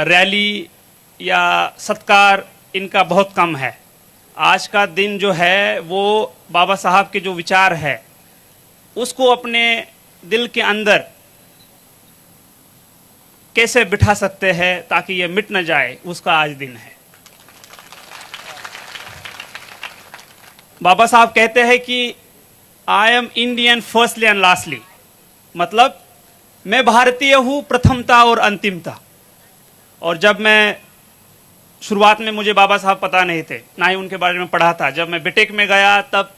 Rally या सत्कार इनका बहुत कम है। आज का दिन जो है वो बाबा साहब के जो विचार है उसको अपने दिल के अंदर कैसे बिठा सकते हैं ताकि ये मिट न जाए, उसका आज दिन है। बाबा साहब कहते हैं कि I am Indian firstly and lastly, मतलब मैं भारतीय हूं प्रथमता और अंतिमता। और जब मैं शुरुआत में, मुझे बाबा साहब पता नहीं थे, ना ही उनके बारे में पढ़ा था। जब मैं बीटेक में गया तब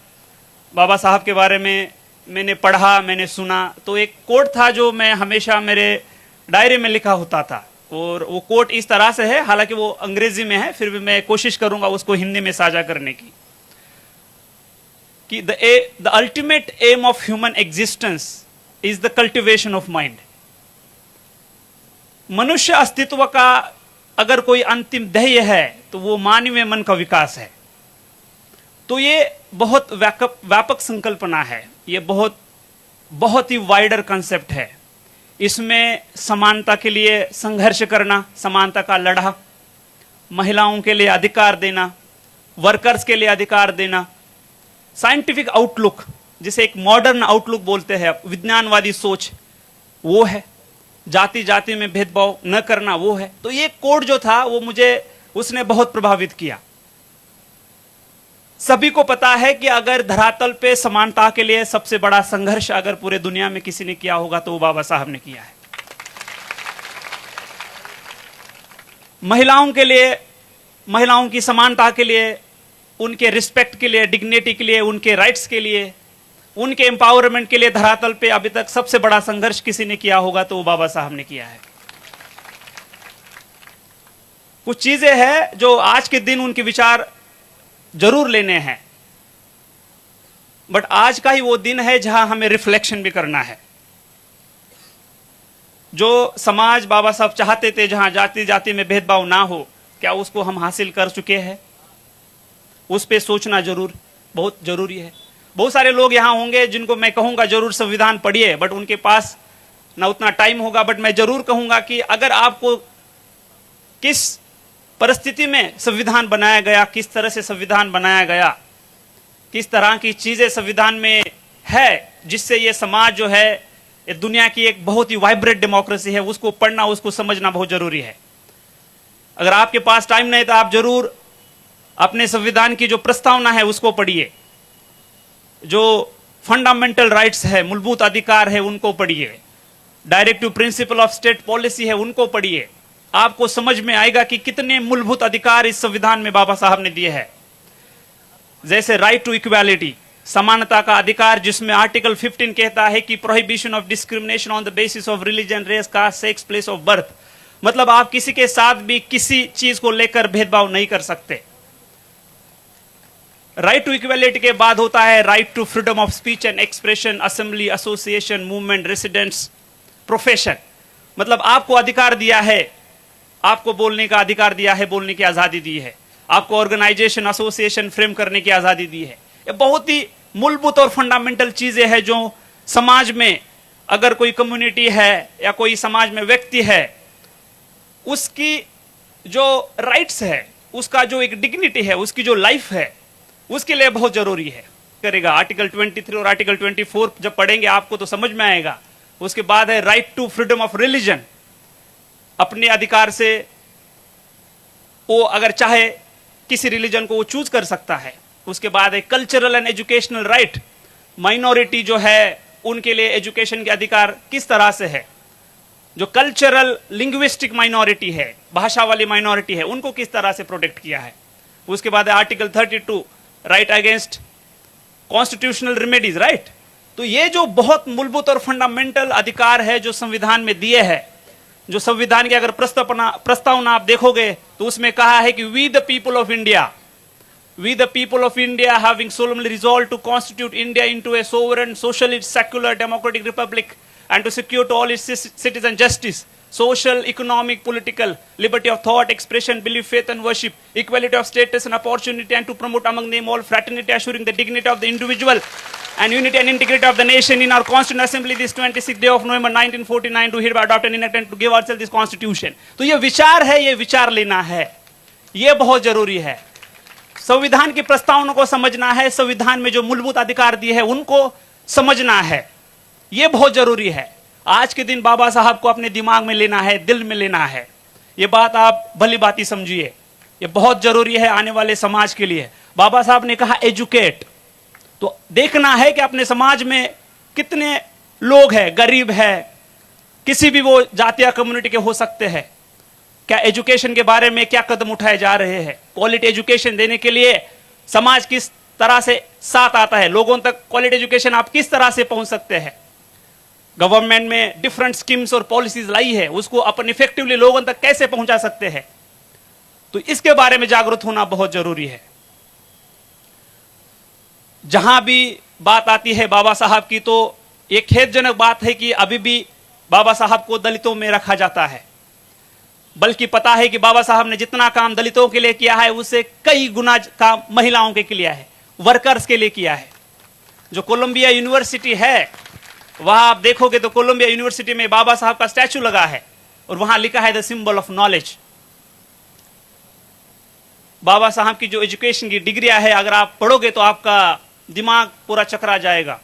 बाबा साहब के बारे में मैंने पढ़ा, मैंने सुना। तो एक कोट था जो मैं हमेशा मेरे डायरी में लिखा होता था, और वो कोट इस तरह से है, हालांकि वो अंग्रेजी में है, फिर भी मैं कोशिश करूंगा उसको हिंदी में साझा करने की, कि the ultimate aim of human existence is the cultivation of mind. मनुष्य अस्तित्व का अगर कोई अंतिम ध्येय है तो वो मानवीय मन का विकास है। तो ये बहुत व्यापक संकल्पना है, ये बहुत ही वाइडर कंसेप्ट है। इसमें समानता के लिए संघर्ष करना, समानता का लड़ा, महिलाओं के लिए अधिकार देना, वर्कर्स के लिए अधिकार देना, साइंटिफिक आउटलुक, जिसे एक मॉडर्न आउटलुक बोलते हैं, विज्ञानवादी सोच, वो है। जाति जाति में भेदभाव न करना, वो है। तो ये कोड जो था वो मुझे, उसने बहुत प्रभावित किया। सभी को पता है कि अगर धरातल पे समानता के लिए सबसे बड़ा संघर्ष अगर पूरे दुनिया में किसी ने किया होगा तो वो बाबा साहब ने किया है। महिलाओं के लिए, महिलाओं की समानता के लिए, उनके रिस्पेक्ट के लिए, डिग्निटी के लिए, उनके राइट्स के लिए, उनके एम्पावरमेंट के लिए धरातल पे अभी तक सबसे बड़ा संघर्ष किसी ने किया होगा तो वो बाबा साहब ने किया है। कुछ चीजें हैं जो आज के दिन उनके विचार जरूर लेने हैं, बट आज का ही वो दिन है जहां हमें रिफ्लेक्शन भी करना है। जो समाज बाबा साहब चाहते थे, जहां जाति जाति में भेदभाव ना हो, क्या उसको हम हासिल कर चुके हैं? उस पे सोचना जरूर बहुत जरूरी है। बहुत सारे लोग यहां होंगे जिनको मैं कहूंगा जरूर संविधान पढ़िए, बट उनके पास ना उतना टाइम होगा। बट मैं जरूर कहूंगा कि अगर आपको किस परिस्थिति में संविधान बनाया गया, किस तरह से संविधान बनाया गया, किस तरह की चीजें संविधान में है जिससे ये समाज जो है, ये दुनिया की एक बहुत ही वाइब्रेंट डेमोक्रेसी है, उसको पढ़ना, उसको समझना बहुत जरूरी है। अगर आपके पास टाइम नहीं तो आप जरूर अपने संविधान की जो प्रस्तावना है उसको पढ़िए, जो फंडामेंटल राइट्स है, मूलभूत अधिकार है, उनको पढ़िए, directive principle of state policy है, उनको पढ़िए। आपको समझ में आएगा कि कितने मूलभूत अधिकार इस संविधान में बाबा साहब ने दिए हैं। जैसे राइट टू इक्वालिटी, समानता का अधिकार, जिसमें आर्टिकल 15 कहता है कि prohibition of discrimination on the basis of religion, race, caste, sex, place of birth. मतलब आप किसी के साथ भी किसी चीज को लेकर भेदभाव नहीं कर सकते। राइट टू इक्वालिटी के बाद होता है right to freedom of speech and expression, assembly, association, movement, residence, profession. मतलब आपको अधिकार दिया है, आपको बोलने का अधिकार दिया है, बोलने की आजादी दी है, आपको ऑर्गेनाइजेशन, एसोसिएशन फ्रेम करने की आजादी दी है। ये बहुत ही मूलभूत और फंडामेंटल चीजें हैं जो समाज में अगर कोई कम्युनिटी है या कोई समाज में व्यक्ति है, उसकी जो राइट्स है, उसका जो एक डिग्निटी है, उसकी जो लाइफ है, उसके लिए बहुत जरूरी है। करेगा आर्टिकल 23 और आर्टिकल 24 जब पढ़ेंगे आपको तो समझ में आएगा। उसके बाद है right to freedom of religion, अपने अधिकार से वो अगर चाहे किसी रिलीजन को वो चूज कर सकता है। उसके बाद है cultural and educational right, minority जो है उनके लिए एजुकेशन के अधिकार किस तरह से है, जो कल्चरल लिंग्विस्टिक माइनॉरिटी है, भाषा वाली माइनॉरिटी है, उनको किस तरह से प्रोटेक्ट किया है। उसके बाद है article 32, right against constitutional remedies, right. तो ये जो बहुत मूलभूत और फंडामेंटल अधिकार है जो संविधान में दिए हैं, जो संविधान की अगर प्रस्तावना आप देखोगे तो उसमें कहा है कि we the people of India having solemnly resolved to constitute India into a sovereign, socialist, secular, democratic republic and to secure to all its citizen justice, social, economic, political, liberty of thought, expression, belief, faith and worship, equality of status and opportunity, and to promote among them all fraternity, assuring the dignity of the individual and unity and integrity of the nation in our Constituent Assembly this 26th day of November 1949 to hereby adopt and enact and to give ourselves this Constitution. तो ये विचार है, ये विचार लेना है, ये बहुत जरूरी है। संविधान की प्रस्तावना को समझना है, संविधान में जो मूलभूत अधिकार दिए हैं उनको समझना है, ये बहुत जरूरी है। आज के दिन बाबा साहब को अपने दिमाग में लेना है, दिल में लेना है। ये बात आप भली बात समझिए, ये बहुत जरूरी है आने वाले समाज के लिए। बाबा साहब ने कहा एजुकेट, तो देखना है कि अपने समाज में कितने लोग हैं, गरीब है, किसी भी वो जाति या कम्युनिटी के हो सकते हैं। क्या एजुकेशन के बारे में क्या कदम उठाए जा रहे हैं? क्वालिटी एजुकेशन देने के लिए समाज किस तरह से साथ आता है, लोगों तक क्वालिटी एजुकेशन आप किस तरह से पहुंच सकते हैं? गवर्नमेंट में डिफरेंट स्कीम्स और पॉलिसीज लाई है, उसको अपन इफेक्टिवली लोगों तक कैसे पहुंचा सकते हैं? तो इसके बारे में जागरूक होना बहुत जरूरी है। जहां भी बात आती है बाबा साहब की, तो एक खेदजनक बात है कि अभी भी बाबा साहब को दलितों में रखा जाता है, बल्कि पता है कि बाबा साहब ने जितना काम दलितों के लिए किया है उससे कई गुना काम महिलाओं के लिए है, वर्कर्स के लिए किया है। जो कोलंबिया यूनिवर्सिटी है वहां आप देखोगे तो कोलंबिया यूनिवर्सिटी में बाबा साहब का स्टैचू लगा है और वहां लिखा है द सिंबल ऑफ नॉलेज। बाबा साहब की जो एजुकेशन की डिग्रियां है, अगर आप पढ़ोगे तो आपका दिमाग पूरा चकरा जाएगा।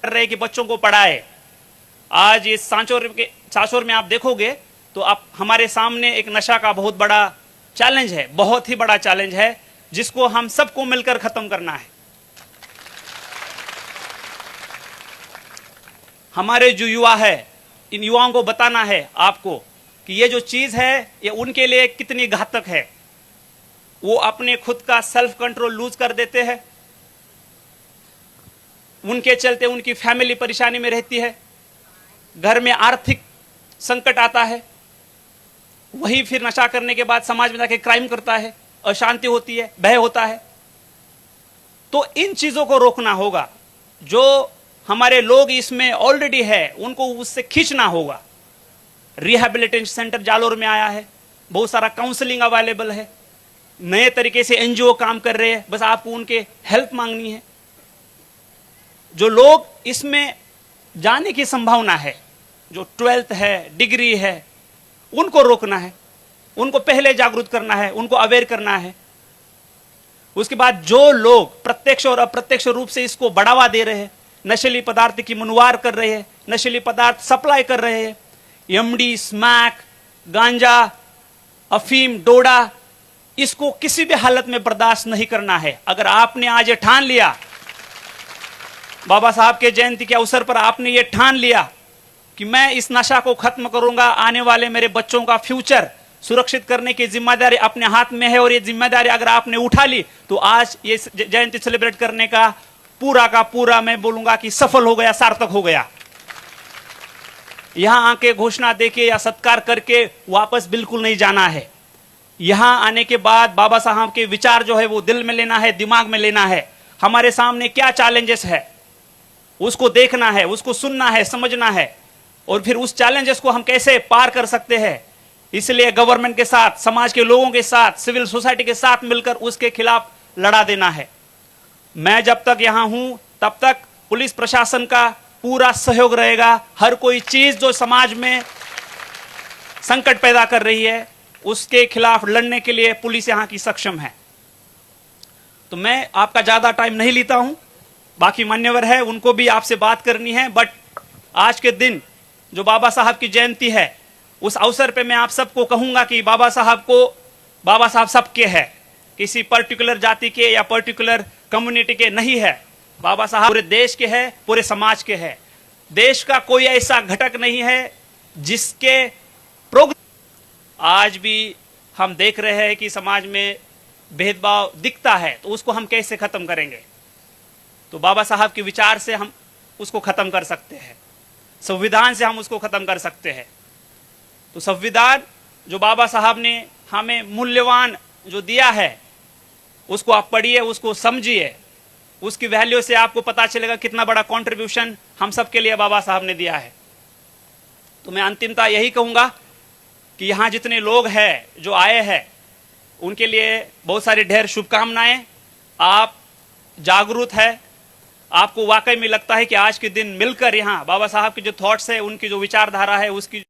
कर रहे कि बच्चों को पढ़ाए। आज इस सांचौर में आप देखोगे तो आप हमारे सामने एक नशा का बहुत बड़ा चैलेंज है, बहुत ही बड़ा चैलेंज है, जिसको हम सबको मिलकर खत्म करना है। हमारे जो युवा है, इन युवाओं को बताना है आपको कि ये जो चीज है ये उनके लिए कितनी घातक है। वो अपने खुद का सेल्फ कंट्रोल लूज कर देते हैं, उनके चलते उनकी फैमिली परेशानी में रहती है, घर में आर्थिक संकट आता है, वही फिर नशा करने के बाद समाज में जाके क्राइम करता है, अशांति होती है, भय होता है। तो इन चीजों को रोकना होगा। जो हमारे लोग इसमें ऑलरेडी है उनको उससे खींचना होगा। रिहैबिलिटेशन सेंटर जालोर में आया है, बहुत सारा काउंसलिंग अवेलेबल है, नए तरीके से एनजीओ काम कर रहे हैं, बस आपको उनके हेल्प मांगनी है। जो लोग इसमें जाने की संभावना है, जो 12th है, डिग्री है, उनको रोकना है, उनको पहले जागरूक करना है, उनको अवेयर करना है। उसके बाद जो लोग प्रत्यक्ष और अप्रत्यक्ष रूप से इसको बढ़ावा दे रहे हैं, नशीली पदार्थ की मुनवार कर रहे हैं, नशीली पदार्थ सप्लाई कर रहे हैं, एमडी, स्मैक, गांजा, अफीम, डोडा, इसको किसी भी हालत में बर्दाश्त नहीं करना है। अगर आपने आज ये ठान लिया, बाबा साहब के जयंती के अवसर पर आपने ये ठान लिया कि मैं इस नशा को खत्म करूंगा, आने वाले मेरे बच्चों का फ्यूचर सुरक्षित करने की जिम्मेदारी अपने हाथ में है, और ये जिम्मेदारी अगर आपने उठा ली तो आज ये जयंती सेलिब्रेट करने का पूरा मैं बोलूंगा कि सफल हो गया, सार्थक हो गया। यहां आके घोषणा देके या सत्कार करके वापस बिल्कुल नहीं जाना है। यहां आने के बाद बाबा साहब के विचार जो है वो दिल में लेना है, दिमाग में लेना है। हमारे सामने क्या चैलेंजेस है उसको देखना है, उसको सुनना है, समझना है, और फिर उस चैलेंजेस को हम कैसे पार कर सकते हैं। इसलिए गवर्नमेंट के साथ, समाज के लोगों के साथ, सिविल सोसाइटी के साथ मिलकर उसके खिलाफ लड़ा देना है। मैं जब तक यहां हूं तब तक पुलिस प्रशासन का पूरा सहयोग रहेगा। हर कोई चीज जो समाज में संकट पैदा कर रही है उसके खिलाफ लड़ने के लिए पुलिस यहां की सक्षम है। तो मैं आपका ज्यादा टाइम नहीं लेता हूं, बाकी मान्यवर है उनको भी आपसे बात करनी है। बट आज के दिन जो बाबा साहब की जयंती है, उस अवसर पे मैं आप सबको कहूंगा कि बाबा साहब सबके है, किसी पर्टिकुलर जाति के या पर्टिकुलर कम्युनिटी के नहीं है। बाबा साहब पूरे देश के है, पूरे समाज के है। देश का कोई ऐसा घटक नहीं है जिसके प्रोग्रेस। आज भी हम देख रहे हैं कि समाज में भेदभाव दिखता है, तो उसको हम कैसे खत्म करेंगे? तो बाबा साहब के विचार से हम उसको खत्म कर सकते हैं, संविधान से हम उसको खत्म कर सकते हैं। तो संविधान जो बाबा साहब ने हमें मूल्यवान जो दिया है उसको आप पढ़िए, उसको समझिए, उसकी वैल्यू से आपको पता चलेगा कितना बड़ा कंट्रीब्यूशन हम सब के लिए बाबा साहब ने दिया है। तो मैं अंतिमता यही कहूंगा कि यहाँ जितने लोग हैं जो आए हैं उनके लिए बहुत सारी ढेर शुभकामनाएं। आप जागरूक है, आपको वाकई में लगता है कि आज के दिन मिलकर यहाँ बाबा साहब के जो थॉट्स है, उनकी जो विचारधारा है, उसकी